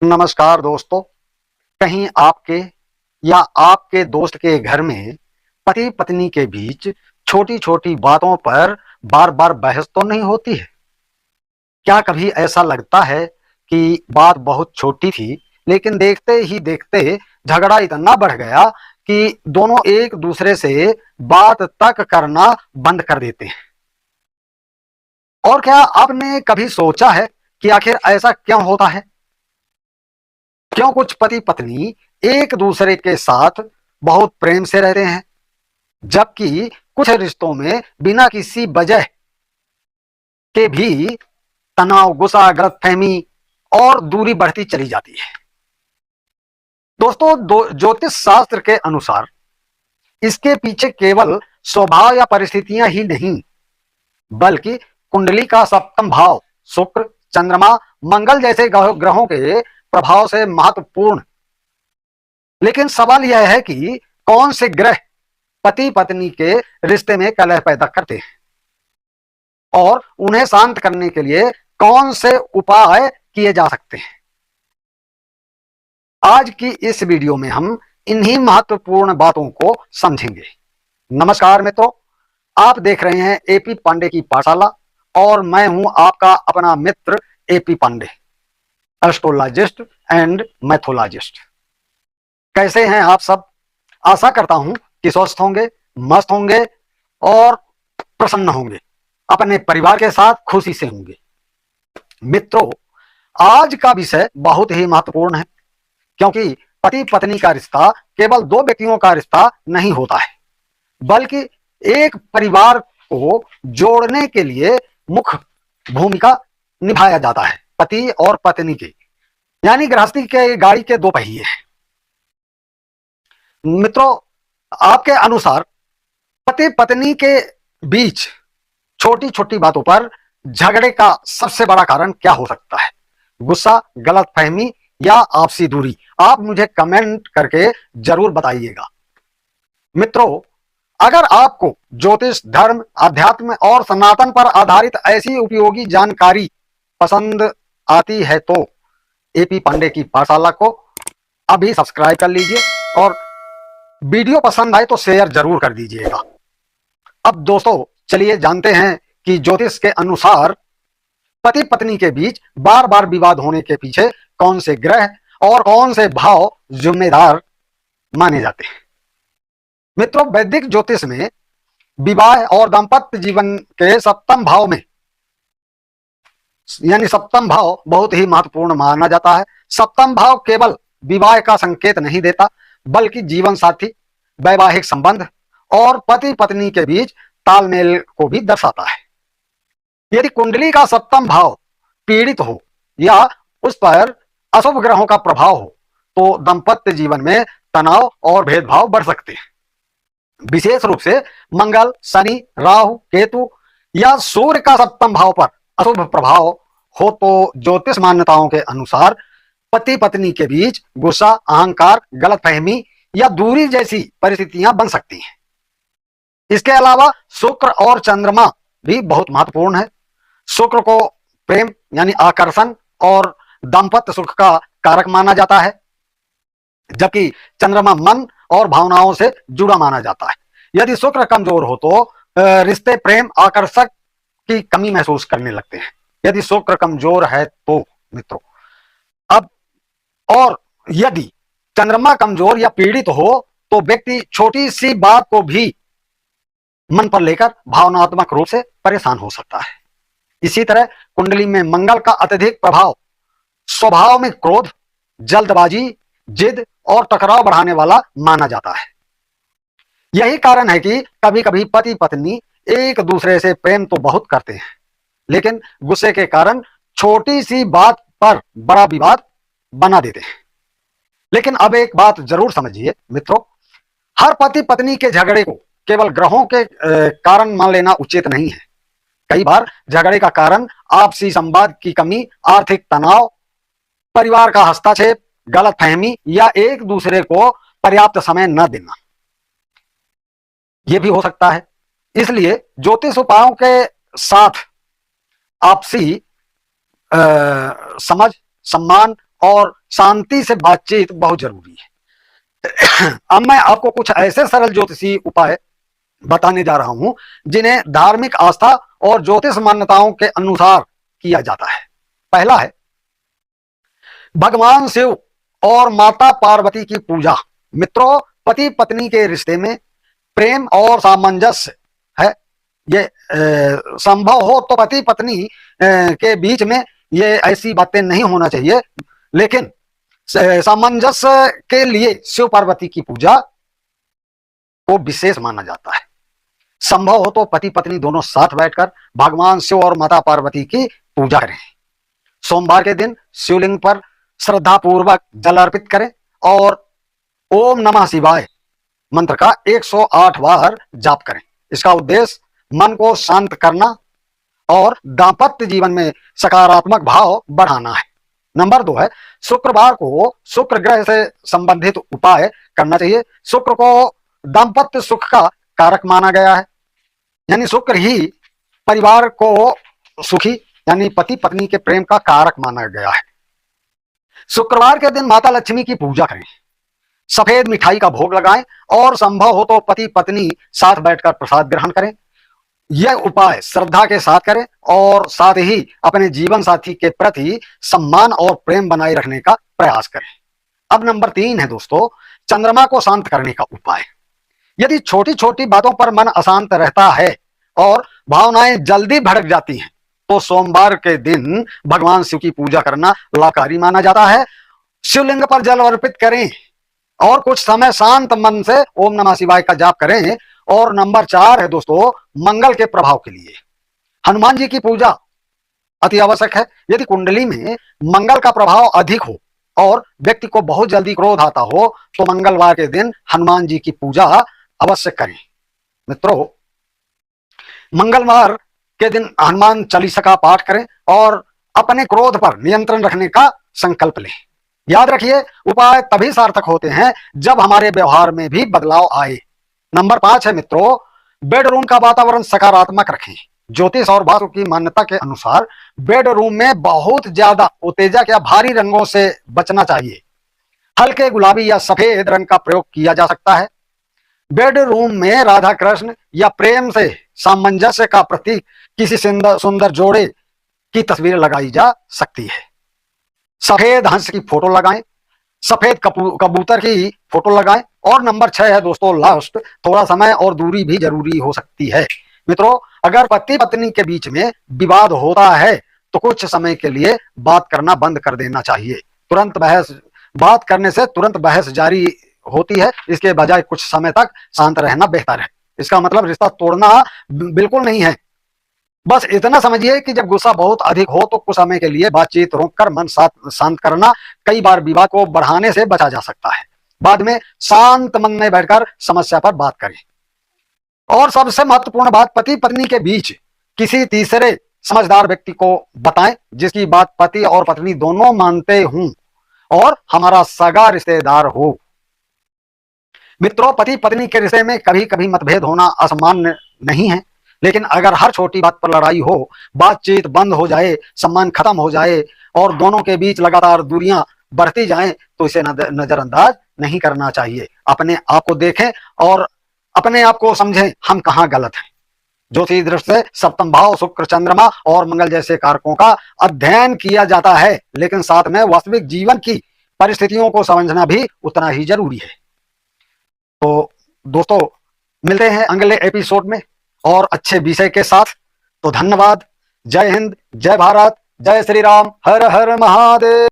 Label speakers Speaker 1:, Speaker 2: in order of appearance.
Speaker 1: नमस्कार दोस्तों। कहीं आपके या आपके दोस्त के घर में पति पत्नी के बीच छोटी छोटी बातों पर बार बार बहस तो नहीं होती है? क्या कभी ऐसा लगता है कि बात बहुत छोटी थी, लेकिन देखते ही देखते झगड़ा इतना बढ़ गया कि दोनों एक दूसरे से बात तक करना बंद कर देते हैं? और क्या आपने कभी सोचा है कि आखिर ऐसा क्यों होता है? क्यों कुछ पति पत्नी एक दूसरे के साथ बहुत प्रेम से रहते हैं, जबकि कुछ रिश्तों में बिना किसी वजह के भी तनाव, गुस्सा, गलतफहमी और दूरी बढ़ती चली जाती है? दोस्तों, ज्योतिष शास्त्र के अनुसार इसके पीछे केवल स्वभाव या परिस्थितियां ही नहीं, बल्कि कुंडली का सप्तम भाव, शुक्र, चंद्रमा, मंगल जैसे ग्रहों के प्रभाव से महत्वपूर्ण। लेकिन सवाल यह है कि कौन से ग्रह पति पत्नी के रिश्ते में कलह पैदा करते हैं और उन्हें शांत करने के लिए कौन से उपाय किए जा सकते हैं। आज की इस वीडियो में हम इन्हीं महत्वपूर्ण बातों को समझेंगे। नमस्कार मित्रों, आप देख रहे हैं एपी पांडे की पाठशाला और मैं हूं आपका अपना मित्र एपी पांडे, एस्ट्रोलॉजिस्ट एंड मैथोलॉजिस्ट। कैसे हैं आप सब? आशा करता हूं कि स्वस्थ होंगे, मस्त होंगे और प्रसन्न होंगे, अपने परिवार के साथ खुशी से होंगे। मित्रों, आज का विषय बहुत ही महत्वपूर्ण है, क्योंकि पति पत्नी का रिश्ता केवल दो व्यक्तियों का रिश्ता नहीं होता है, बल्कि एक परिवार को जोड़ने के लिए मुख्य भूमिका निभाया जाता है। पति और पत्नी के, यानी गृहस्थी के गाड़ी के दो पहिए हैं। मित्रों, आपके अनुसार पति पत्नी के बीच छोटी छोटी बातों पर झगड़े का सबसे बड़ा कारण क्या हो सकता है? गुस्सा, गलतफहमी या आपसी दूरी? आप मुझे कमेंट करके जरूर बताइएगा। मित्रों, अगर आपको ज्योतिष, धर्म, अध्यात्म और सनातन पर आधारित ऐसी उपयोगी जानकारी पसंद आती है तो एपी पांडे की पाठशाला को अभी सब्सक्राइब कर लीजिए और वीडियो पसंद आए तो शेयर जरूर कर दीजिएगा। अब दोस्तों, चलिए जानते हैं कि ज्योतिष के अनुसार पति पत्नी के बीच बार बार विवाद होने के पीछे कौन से ग्रह और कौन से भाव जिम्मेदार माने जाते हैं। मित्रों, वैदिक ज्योतिष में विवाह और दाम्पत्य जीवन के सप्तम भाव में, यानी सप्तम भाव बहुत ही महत्वपूर्ण माना जाता है। सप्तम भाव केवल विवाह का संकेत नहीं देता, बल्कि जीवन साथी, वैवाहिक संबंध और पति पत्नी के बीच तालमेल को भी दर्शाता है। यदि कुंडली का सप्तम भाव पीड़ित हो या उस पर अशुभ ग्रहों का प्रभाव हो तो दाम्पत्य जीवन में तनाव और भेदभाव बढ़ सकते हैं। विशेष रूप से मंगल, शनि, राहु, केतु या सूर्य का सप्तम भाव पर अशुभ प्रभाव हो तो ज्योतिष मान्यताओं के अनुसार पति पत्नी के बीच गुस्सा, अहंकार, गलतफहमी या दूरी जैसी परिस्थितियां बन सकती हैं। इसके अलावा शुक्र और चंद्रमा भी बहुत महत्वपूर्ण है। शुक्र को प्रेम यानी आकर्षण और दाम्पत्य सुख का कारक माना जाता है, जबकि चंद्रमा मन और भावनाओं से जुड़ा माना जाता है। यदि शुक्र कमजोर हो तो रिश्ते प्रेम, आकर्षक की कमी महसूस करने लगते हैं। यदि शुक्र कमजोर है तो मित्रों, अब और यदि चंद्रमा कमजोर या पीड़ित हो तो व्यक्ति छोटी सी बात को भी मन पर लेकर भावनात्मक रूप से परेशान हो सकता है। इसी तरह कुंडली में मंगल का अत्यधिक प्रभाव स्वभाव में क्रोध, जल्दबाजी, जिद और टकराव बढ़ाने वाला माना जाता है। यही कारण है कि कभी कभी पति पत्नी एक दूसरे से प्रेम तो बहुत करते हैं, लेकिन गुस्से के कारण छोटी सी बात पर बड़ा विवाद बना देते हैं। लेकिन अब एक बात जरूर समझिए मित्रों, हर पति पत्नी के झगड़े को केवल ग्रहों के कारण मान लेना उचित नहीं है। कई बार झगड़े का कारण आपसी संवाद की कमी, आर्थिक तनाव, परिवार का हस्तक्षेप, गलतफहमी या एक दूसरे को पर्याप्त समय न देना, यह भी हो सकता है। इसलिए ज्योतिष उपायों के साथ आपसी समझ, सम्मान और शांति से बातचीत बहुत जरूरी है। अब मैं आपको कुछ ऐसे सरल ज्योतिषीय उपाय बताने जा रहा हूं जिन्हें धार्मिक आस्था और ज्योतिष मान्यताओं के अनुसार किया जाता है। पहला है भगवान शिव और माता पार्वती की पूजा। मित्रों, पति पत्नी के रिश्ते में प्रेम और सामंजस्य है, ये संभव हो तो पति पत्नी के बीच में ये ऐसी बातें नहीं होना चाहिए, लेकिन सामंजस्य के लिए शिव पार्वती की पूजा को विशेष माना जाता है। संभव हो तो पति पत्नी दोनों साथ बैठकर भगवान शिव और माता पार्वती की पूजा करें। सोमवार के दिन शिवलिंग पर श्रद्धा पूर्वक जल अर्पित करें और ओम नमः शिवाय मंत्र का 108 बार जाप करें। इसका उद्देश्य मन को शांत करना और दाम्पत्य जीवन में सकारात्मक भाव बढ़ाना है। नंबर 2 है शुक्रवार को शुक्र ग्रह से संबंधित उपाय करना चाहिए। शुक्र को दाम्पत्य सुख का कारक माना गया है, यानी शुक्र ही परिवार को सुखी यानी पति पत्नी के प्रेम का कारक माना गया है। शुक्रवार के दिन माता लक्ष्मी की पूजा करें, सफेद मिठाई का भोग लगाएं और संभव हो तो पति पत्नी साथ बैठकर प्रसाद ग्रहण करें। यह उपाय श्रद्धा के साथ करें और साथ ही अपने जीवन साथी के प्रति सम्मान और प्रेम बनाए रखने का प्रयास करें। अब नंबर 3 है दोस्तों चंद्रमा को शांत करने का उपाय। यदि छोटी छोटी बातों पर मन अशांत रहता है और भावनाएं जल्दी भड़क जाती हैं तो सोमवार के दिन भगवान शिव की पूजा करना लाभकारी माना जाता है। शिवलिंग पर जल अर्पित करें और कुछ समय शांत मन से ओम नमः शिवाय का जाप करें। और नंबर 4 है दोस्तों मंगल के प्रभाव के लिए हनुमान जी की पूजा अति आवश्यक है। यदि कुंडली में मंगल का प्रभाव अधिक हो और व्यक्ति को बहुत जल्दी क्रोध आता हो तो मंगलवार के दिन हनुमान जी की पूजा अवश्य करें। मित्रों, मंगलवार के दिन हनुमान चालीसा का पाठ करें और अपने क्रोध पर नियंत्रण रखने का संकल्प लें। याद रखिए, उपाय तभी सार्थक होते हैं जब हमारे व्यवहार में भी बदलाव आए। नंबर 5 है मित्रों बेडरूम का वातावरण सकारात्मक रखें। ज्योतिष और वास्तु की मान्यता के अनुसार बेडरूम में बहुत ज्यादा उत्तेजक या भारी रंगों से बचना चाहिए। हल्के गुलाबी या सफेद रंग का प्रयोग किया जा सकता है। बेडरूम में राधा कृष्ण या प्रेम से सामंजस्य का प्रतीक किसी सुंदर जोड़े की तस्वीर लगाई जा सकती है। सफेद हंस की फोटो लगाएं, सफेद कबूतर की फोटो लगाएं। और नंबर 6 है दोस्तों लास्ट थोड़ा समय और दूरी भी जरूरी हो सकती है। मित्रों, अगर पति पत्नी के बीच में विवाद होता है तो कुछ समय के लिए बात करना बंद कर देना चाहिए। बात करने से तुरंत बहस जारी होती है, इसके बजाय कुछ समय तक शांत रहना बेहतर है। इसका मतलब रिश्ता तोड़ना बिल्कुल नहीं है, बस इतना समझिए कि जब गुस्सा बहुत अधिक हो तो कुछ समय के लिए बातचीत रोककर मन शांत करना कई बार विवाद को बढ़ाने से बचा जा सकता है। बाद में शांत मन में बैठकर समस्या पर बात करें। और सबसे महत्वपूर्ण बात, पति पत्नी के बीच किसी तीसरे समझदार व्यक्ति को बताएं जिसकी बात पति और पत्नी दोनों मानते हों और हमारा सगा रिश्तेदार हो। मित्रों, पति पत्नी के रिश्ते में कभी कभी मतभेद होना असामान्य नहीं है, लेकिन अगर हर छोटी बात पर लड़ाई हो, बातचीत बंद हो जाए, सम्मान खत्म हो जाए और दोनों के बीच लगातार दूरियां बढ़ती जाएं तो इसे नजरअंदाज नहीं करना चाहिए। अपने आप को देखें और अपने आप को समझें हम कहां गलत हैं। ज्योतिष दृष्टि से सप्तम भाव शुक्र चंद्रमा और मंगल जैसे कारकों का अध्ययन किया जाता है, लेकिन साथ में वास्तविक जीवन की परिस्थितियों को समझना भी उतना ही जरूरी है। तो दोस्तों, मिलते हैं अगले एपिसोड में और अच्छे विषय के साथ। तो धन्यवाद। जय हिंद, जय भारत, जय श्री राम, हर हर महादेव।